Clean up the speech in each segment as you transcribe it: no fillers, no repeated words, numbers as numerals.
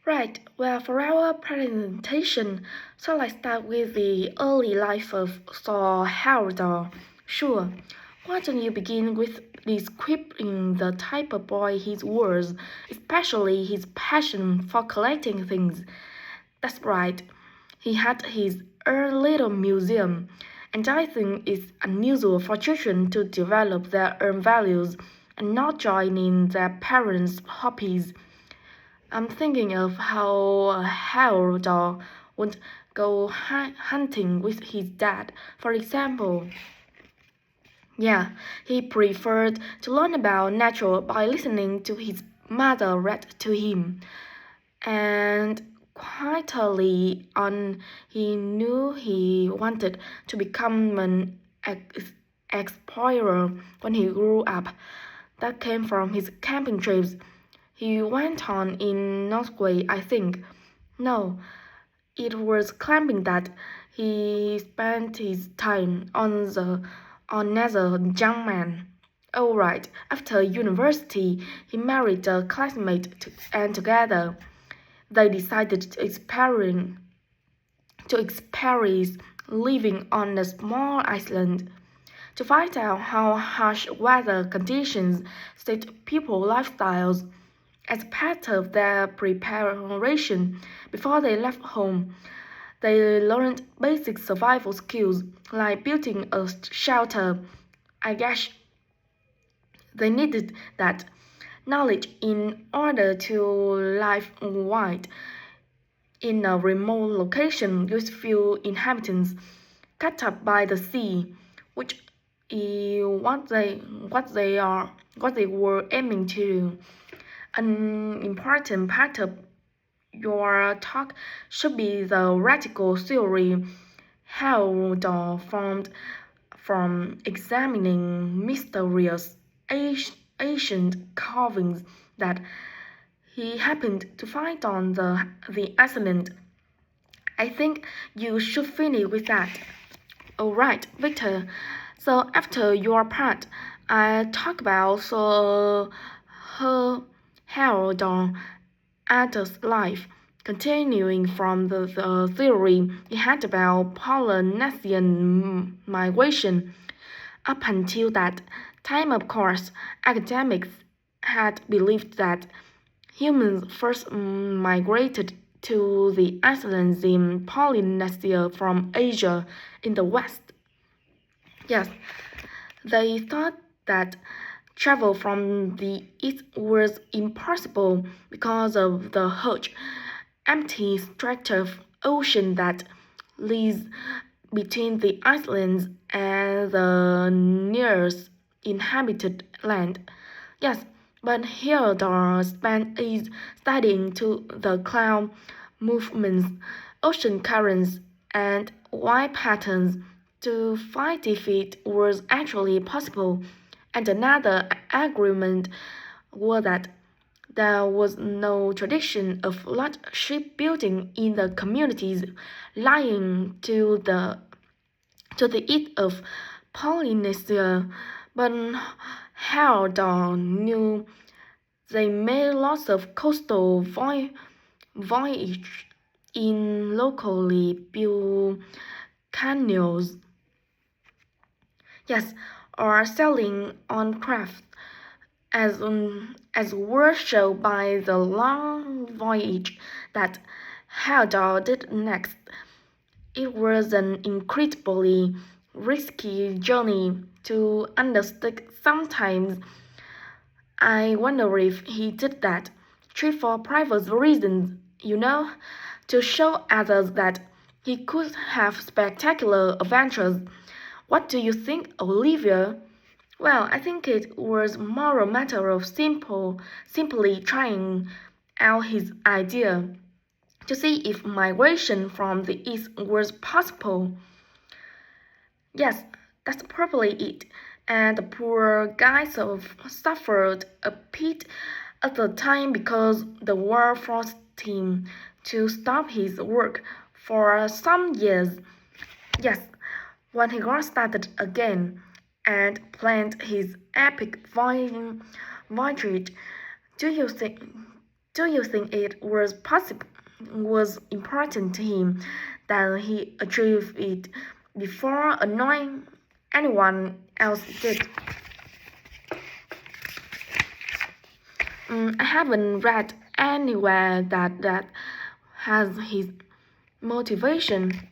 Right, well, for our presentation, so let's start with the early life of Sir Harold. Sure, why don't you begin with describing the type of boy he was, especially his passion for collecting things? That's right, he had his own little museum, and I think it's unusual for children to develop their own values and not join in their parents' hobbies. I'm thinking of how Harold would go hunting with his dad, for example. Yeah, he preferred to learn about nature by listening to his mother read to him. And quite early on, he knew he wanted to become an explorer when he grew up. That came from his camping trips he went on in Norway, I think. No, it was climbing that he spent his time on as a young man. Oh right, after university, he married a and together they decided to experience living on a small island to find out how harsh weather conditions shaped people's lifestyles. As part of their preparation before they left home, they learned basic survival skills like building a shelter. I guess they needed that knowledge in order to live wide in a remote location with few inhabitants, cut up by the sea, which is what they were aiming to do. An important part of your talk should be the radical theory held formed from examining mysterious ancient carvings that he happened to find on the island. I think you should finish with that. All right, Victor. So after your part, I talk about her Harold Adler's life, continuing from the theory he had about Polynesian migration. Up until that time, of course, academics had believed that humans first migrated to the islands in Polynesia from Asia in the west. Yes, they thought that travel from the east was impossible because of the huge, empty stretch of ocean that lies between the islands and the nearest inhabited land. Yes, but Theodore spent his studying to the cloud movements, ocean currents, and wind patterns to find if it was actually possible. And another argument was that there was no tradition of large shipbuilding in the communities lying to the east of Polynesia, but Harold knew they made lots of coastal voyage in locally built canoes. Yes, or sailing on craft, as were shown by the long voyage that Harold did next. It was an incredibly risky journey to undertake. Sometimes I wonder if he did that trip for private reasons, to show others that he could have spectacular adventures. What do you think, Olivia? Well, I think it was more a matter of simply trying out his idea to see if migration from the east was possible. Yes, that's probably it. And the poor guy suffered a bit at the time because the war forced him to stop his work for some years. Yes, when he got started again and planned his epic voyage, do you think? Do you think it was important to him that he achieved it before annoying anyone else did? I haven't read anywhere that has his motivation.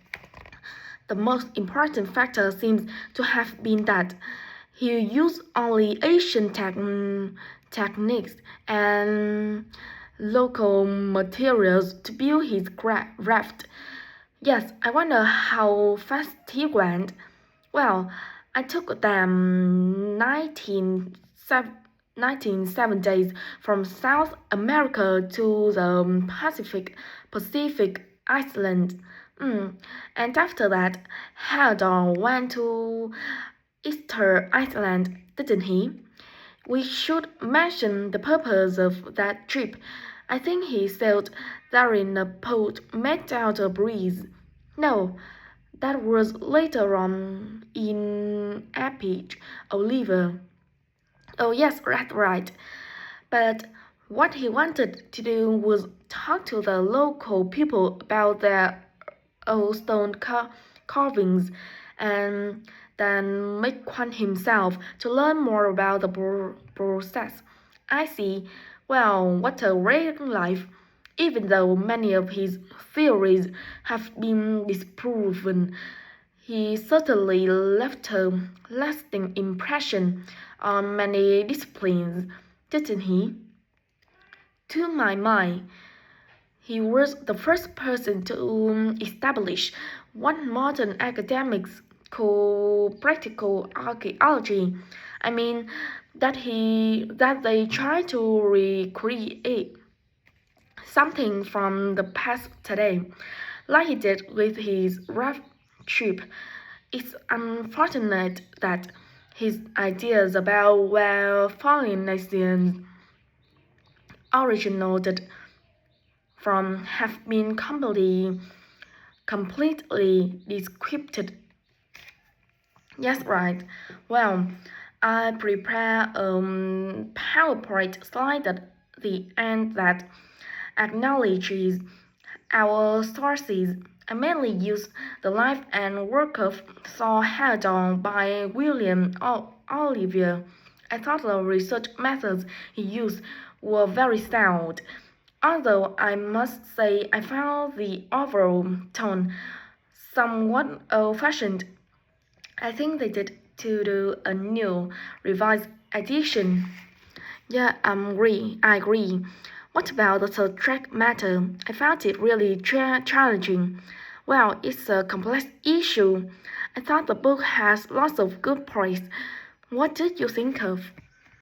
The most important factor seems to have been that he used only Asian techniques and local materials to build his raft. Yes, I wonder how fast he went. Well, I took them 19 days from South America to the Pacific Island. And after that, Haldor went to Easter Island, didn't he? We should mention the purpose of that trip. I think he sailed there in a boat made out of breeze. No, that was later on in Epic, Oliver. Oh, yes, right. But what he wanted to do was talk to the local people about their old stone carvings and then make one himself to learn more about the process. I see. Well, what a rare life. Even though many of his theories have been disproven, he certainly left a lasting impression on many disciplines, didn't he? To my mind, he was the first person to establish what modern academics call practical archaeology. I mean that they try to recreate something from the past today, like he did with his raft trip. It's unfortunate that his ideas about where foreign nations originated from have been completely descripted. Yes, right. Well, I prepare a PowerPoint slide at the end that acknowledges our sources. I mainly use the life and work of Saul Haldon by William Oliver. I thought the research methods he used were very sound, although I must say I found the overall tone somewhat old-fashioned. I think they did to do a new, revised edition. Yeah, I agree. What about the subject matter? I found it really challenging. Well, it's a complex issue. I thought the book has lots of good points. What did you think of?